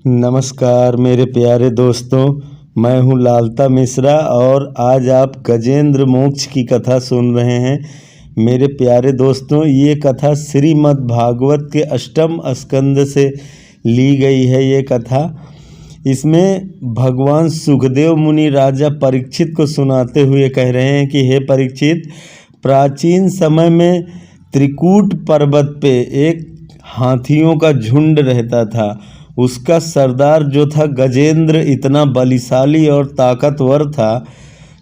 नमस्कार मेरे प्यारे दोस्तों, मैं हूँ लालता मिश्रा और आज आप गजेंद्र मोक्ष की कथा सुन रहे हैं। मेरे प्यारे दोस्तों, ये कथा श्रीमद् भागवत के अष्टम स्कंद से ली गई है। ये कथा इसमें भगवान सुखदेव मुनि राजा परीक्षित को सुनाते हुए कह रहे हैं कि हे परीक्षित, प्राचीन समय में त्रिकूट पर्वत पे एक हाथियों का झुंड रहता था। उसका सरदार जो था गजेंद्र इतना बलिशाली और ताकतवर था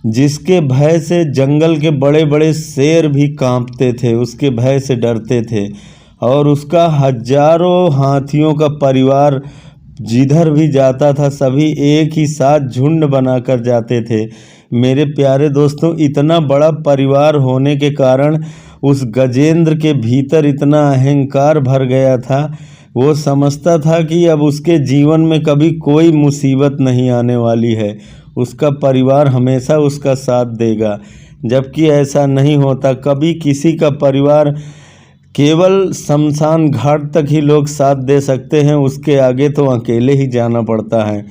जिसके भय से जंगल के बड़े बड़े शेर भी कांपते थे, उसके भय से डरते थे। और उसका हजारों हाथियों का परिवार जिधर भी जाता था सभी एक ही साथ झुंड बनाकर जाते थे। मेरे प्यारे दोस्तों, इतना बड़ा परिवार होने के कारण उस गजेंद्र के भीतर इतना अहंकार भर गया था। वो समझता था कि अब उसके जीवन में कभी कोई मुसीबत नहीं आने वाली है, उसका परिवार हमेशा उसका साथ देगा। जबकि ऐसा नहीं होता। कभी किसी का परिवार केवल शमशान घाट तक ही लोग साथ दे सकते हैं, उसके आगे तो अकेले ही जाना पड़ता है।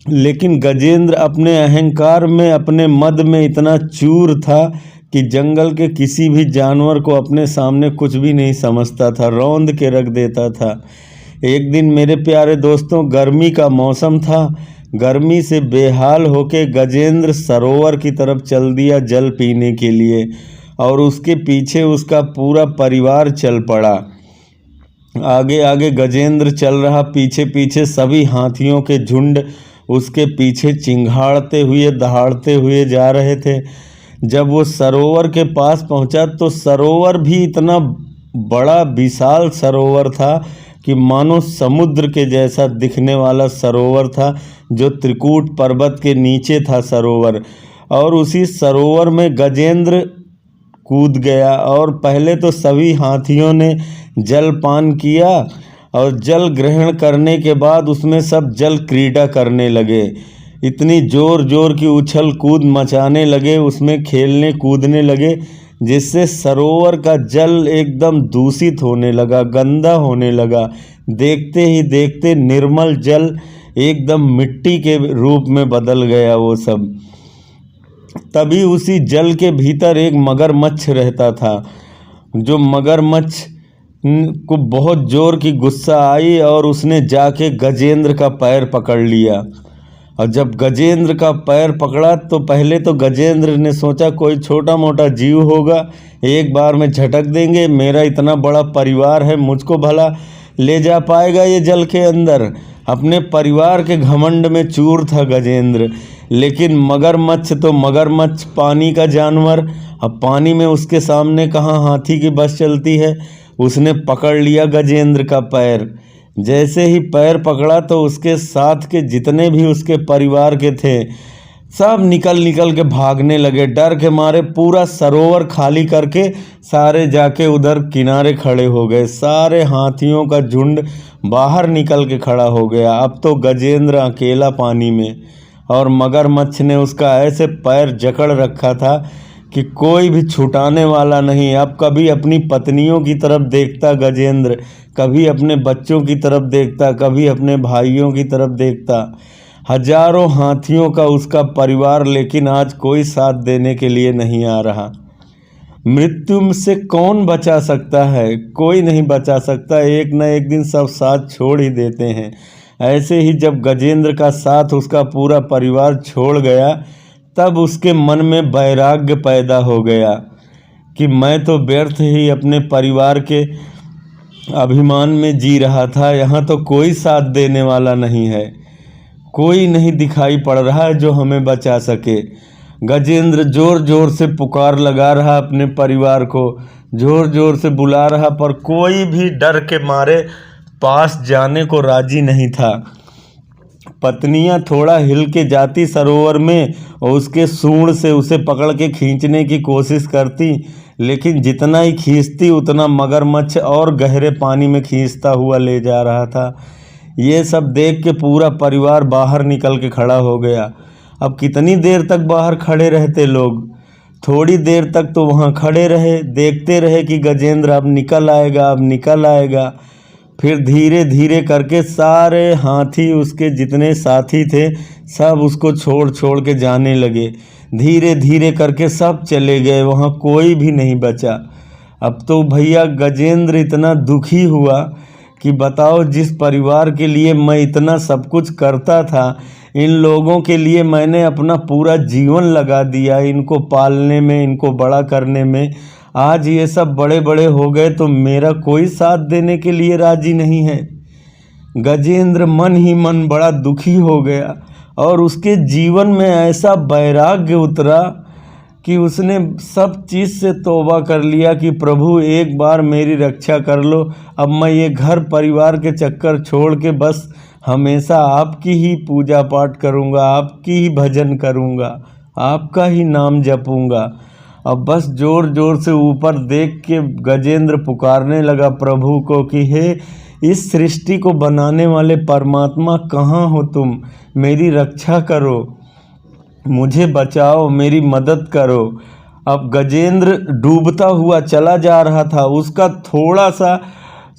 लेकिन गजेंद्र अपने अहंकार में, अपने मद में इतना चूर था कि जंगल के किसी भी जानवर को अपने सामने कुछ भी नहीं समझता था, रौंद के रख देता था। एक दिन मेरे प्यारे दोस्तों, गर्मी का मौसम था। गर्मी से बेहाल होके गजेंद्र सरोवर की तरफ चल दिया जल पीने के लिए और उसके पीछे उसका पूरा परिवार चल पड़ा। आगे आगे गजेंद्र चल रहा, पीछे पीछे सभी हाथियों के झुंड उसके पीछे चिंघाड़ते हुए दहाड़ते हुए जा रहे थे। जब वो सरोवर के पास पहुंचा तो सरोवर भी इतना बड़ा विशाल सरोवर था कि मानो समुद्र के जैसा दिखने वाला सरोवर था, जो त्रिकूट पर्वत के नीचे था सरोवर। और उसी सरोवर में गजेंद्र कूद गया और पहले तो सभी हाथियों ने जल पान किया और जल ग्रहण करने के बाद उसमें सब जल क्रीड़ा करने लगे। इतनी जोर जोर की उछल कूद मचाने लगे, उसमें खेलने कूदने लगे, जिससे सरोवर का जल एकदम दूषित होने लगा, गंदा होने लगा। देखते ही देखते निर्मल जल एकदम मिट्टी के रूप में बदल गया वो सब। तभी उसी जल के भीतर एक मगरमच्छ रहता था। जो मगरमच्छ को बहुत जोर की गुस्सा आई और उसने जाके गजेंद्र का पैर पकड़ लिया। और जब गजेंद्र का पैर पकड़ा तो पहले तो गजेंद्र ने सोचा कोई छोटा मोटा जीव होगा, एक बार में झटक देंगे, मेरा इतना बड़ा परिवार है, मुझको भला ले जा पाएगा ये जल के अंदर। अपने परिवार के घमंड में चूर था गजेंद्र। लेकिन मगरमच्छ तो मगरमच्छ, पानी का जानवर, अब पानी में उसके सामने कहाँ हाथी की बस चलती है। उसने पकड़ लिया गजेंद्र का पैर। जैसे ही पैर पकड़ा तो उसके साथ के जितने भी उसके परिवार के थे सब निकल निकल के भागने लगे। डर के मारे पूरा सरोवर खाली करके सारे जाके उधर किनारे खड़े हो गए। सारे हाथियों का झुंड बाहर निकल के खड़ा हो गया। अब तो गजेंद्र अकेला पानी में, और मगरमच्छ ने उसका ऐसे पैर जकड़ रखा था कि कोई भी छुटाने वाला नहीं। अब कभी अपनी पत्नियों की तरफ देखता गजेंद्र, कभी अपने बच्चों की तरफ देखता, कभी अपने भाइयों की तरफ देखता। हजारों हाथियों का उसका परिवार, लेकिन आज कोई साथ देने के लिए नहीं आ रहा। मृत्यु से कौन बचा सकता है? कोई नहीं बचा सकता। एक न एक दिन सब साथ छोड़ ही देते हैं। ऐसे ही जब गजेंद्र का साथ उसका पूरा परिवार छोड़ गया तब उसके मन में वैराग्य पैदा हो गया कि मैं तो व्यर्थ ही अपने परिवार के अभिमान में जी रहा था। यहाँ तो कोई साथ देने वाला नहीं है, कोई नहीं दिखाई पड़ रहा है जो हमें बचा सके। गजेंद्र जोर जोर से पुकार लगा रहा अपने परिवार को, जोर जोर से बुला रहा, पर कोई भी डर के मारे पास जाने को राजी नहीं था। पत्नियां थोड़ा हिल के जाती सरोवर में और उसके सूंड से उसे पकड़ के खींचने की कोशिश करती, लेकिन जितना ही खींचती उतना मगरमच्छ और गहरे पानी में खींचता हुआ ले जा रहा था। ये सब देख के पूरा परिवार बाहर निकल के खड़ा हो गया। अब कितनी देर तक बाहर खड़े रहते लोग? थोड़ी देर तक तो वहाँ खड़े रहे, देखते रहे कि गजेंद्र अब निकल आएगा, अब निकल आएगा। फिर धीरे धीरे करके सारे हाथी, उसके जितने साथी थे, सब उसको छोड़ छोड़ के जाने लगे। धीरे धीरे करके सब चले गए, वहाँ कोई भी नहीं बचा। अब तो भैया गजेंद्र इतना दुखी हुआ कि बताओ, जिस परिवार के लिए मैं इतना सब कुछ करता था, इन लोगों के लिए मैंने अपना पूरा जीवन लगा दिया, इनको पालने में, इनको बड़ा करने में। आज ये सब बड़े बड़े हो गए तो मेरा कोई साथ देने के लिए राजी नहीं है। गजेंद्र मन ही मन बड़ा दुखी हो गया और उसके जीवन में ऐसा वैराग्य उतरा कि उसने सब चीज़ से तौबा कर लिया कि प्रभु एक बार मेरी रक्षा कर लो। अब मैं ये घर परिवार के चक्कर छोड़ के बस हमेशा आपकी ही पूजा पाठ करूँगा, आपकी ही भजन करूँगा, आपका ही नाम जपूँगा। अब बस ज़ोर ज़ोर से ऊपर देख के गजेंद्र पुकारने लगा प्रभु को कि हे इस सृष्टि को बनाने वाले परमात्मा, कहाँ हो तुम? मेरी रक्षा करो, मुझे बचाओ, मेरी मदद करो। अब गजेंद्र डूबता हुआ चला जा रहा था। उसका थोड़ा सा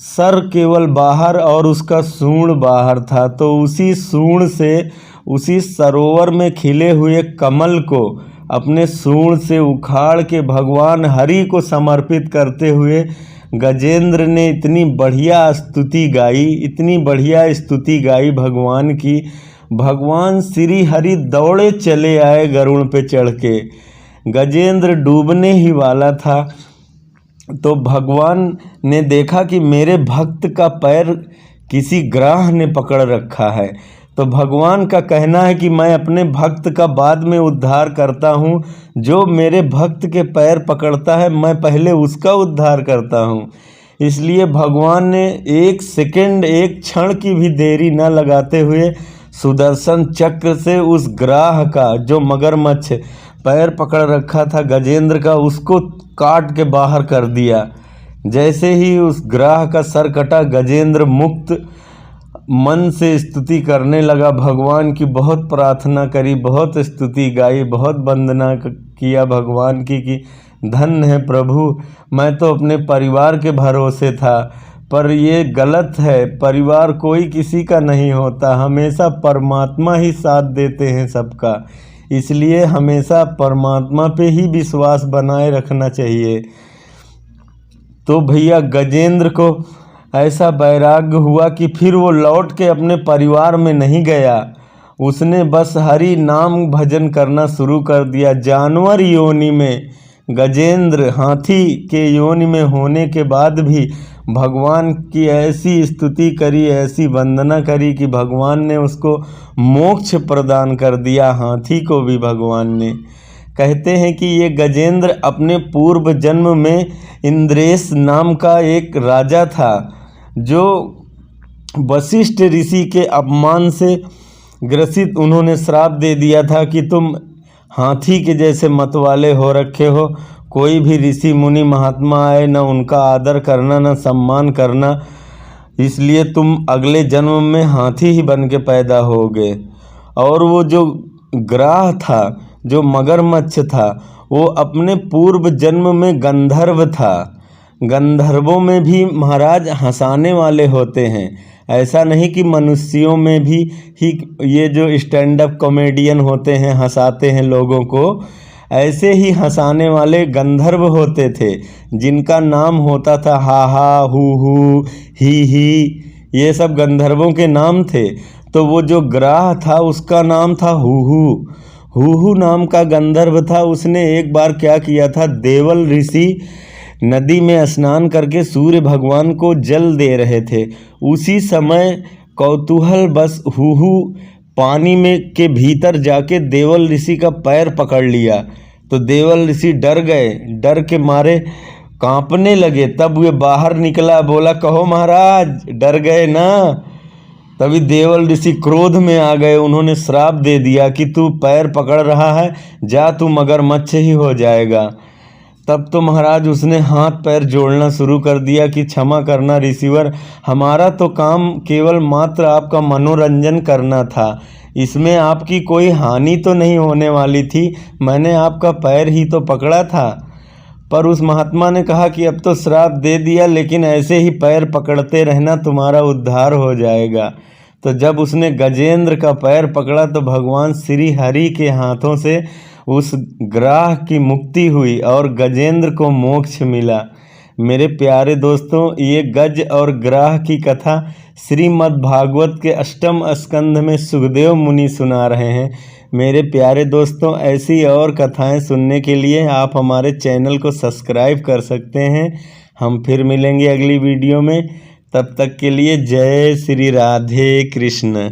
सर केवल बाहर और उसका सूंड बाहर था, तो उसी सूंड से, उसी सरोवर में खिले हुए कमल को अपने सूंड से उखाड़ के भगवान हरि को समर्पित करते हुए गजेंद्र ने इतनी बढ़िया स्तुति गाई, इतनी बढ़िया स्तुति गाई भगवान की। भगवान श्री हरि दौड़े चले आए गरुड़ पे चढ़ के। गजेंद्र डूबने ही वाला था तो भगवान ने देखा कि मेरे भक्त का पैर किसी ग्राह ने पकड़ रखा है। तो भगवान का कहना है कि मैं अपने भक्त का बाद में उद्धार करता हूँ। जो मेरे भक्त के पैर पकड़ता है, मैं पहले उसका उद्धार करता हूँ। इसलिए भगवान ने एक सेकंड, एक क्षण की भी देरी न लगाते हुए सुदर्शन चक्र से उस ग्राह का, जो मगरमच्छ पैर पकड़ रखा था गजेंद्र का, उसको काट के बाहर कर दिया। जैसे ही उस ग्राह का सर कटा, गजेंद्र मुक्त मन से स्तुति करने लगा भगवान की। बहुत प्रार्थना करी, बहुत स्तुति गाई, बहुत वंदना किया भगवान की कि धन्य है प्रभु, मैं तो अपने परिवार के भरोसे था, पर ये गलत है। परिवार कोई किसी का नहीं होता, हमेशा परमात्मा ही साथ देते हैं सबका। इसलिए हमेशा परमात्मा पे ही विश्वास बनाए रखना चाहिए। तो भैया गजेंद्र को ऐसा वैराग्य हुआ कि फिर वो लौट के अपने परिवार में नहीं गया। उसने बस हरि नाम भजन करना शुरू कर दिया। जानवर योनि में गजेंद्र, हाथी के योनि में होने के बाद भी भगवान की ऐसी स्तुति करी, ऐसी वंदना करी कि भगवान ने उसको मोक्ष प्रदान कर दिया। हाथी को भी भगवान ने। कहते हैं कि ये गजेंद्र अपने पूर्व जन्म में इंद्रेश नाम का एक राजा था, जो वशिष्ठ ऋषि के अपमान से ग्रसित, उन्होंने श्राप दे दिया था कि तुम हाथी के जैसे मतवाले हो रखे हो, कोई भी ऋषि मुनि महात्मा आए न उनका आदर करना, न सम्मान करना, इसलिए तुम अगले जन्म में हाथी ही बन के पैदा होगे। और वो जो ग्राह था, जो मगरमच्छ था, वो अपने पूर्व जन्म में गंधर्व था। गंधर्वों में भी महाराज हंसाने वाले होते हैं। ऐसा नहीं कि मनुष्यों में भी ही ये जो स्टैंड अप कॉमेडियन होते हैं, हंसाते हैं लोगों को, ऐसे ही हंसाने वाले गंधर्व होते थे, जिनका नाम होता था हा हा, हू, ही, ये सब गंधर्वों के नाम थे। तो वो जो ग्राह था उसका नाम था हूहू नाम का गंधर्व था। उसने एक बार क्या किया था, देवल ऋषि नदी में स्नान करके सूर्य भगवान को जल दे रहे थे। उसी समय कौतूहल बस हूहू पानी में के भीतर जाके देवल ऋषि का पैर पकड़ लिया। तो देवल ऋषि डर गए, डर के मारे कांपने लगे। तब वे बाहर निकला, बोला कहो महाराज, डर गए ना? तभी देवल ऋषि क्रोध में आ गए। उन्होंने श्राप दे दिया कि तू पैर पकड़ रहा है, जा तू मगरमच्छ ही हो जाएगा। तब तो महाराज उसने हाथ पैर जोड़ना शुरू कर दिया कि क्षमा करना ऋषिवर, हमारा तो काम केवल मात्र आपका मनोरंजन करना था, इसमें आपकी कोई हानि तो नहीं होने वाली थी, मैंने आपका पैर ही तो पकड़ा था। पर उस महात्मा ने कहा कि अब तो श्राप दे दिया, लेकिन ऐसे ही पैर पकड़ते रहना, तुम्हारा उद्धार हो जाएगा। तो जब उसने गजेंद्र का पैर पकड़ा तो भगवान श्री हरि के हाथों से उस ग्राह की मुक्ति हुई और गजेंद्र को मोक्ष मिला। मेरे प्यारे दोस्तों, ये गज और ग्राह की कथा श्रीमद् भागवत के 8वें स्कंध में सुखदेव मुनि सुना रहे हैं। मेरे प्यारे दोस्तों, ऐसी और कथाएं सुनने के लिए आप हमारे चैनल को सब्सक्राइब कर सकते हैं। हम फिर मिलेंगे अगली वीडियो में। तब तक के लिए जय श्री राधे कृष्ण।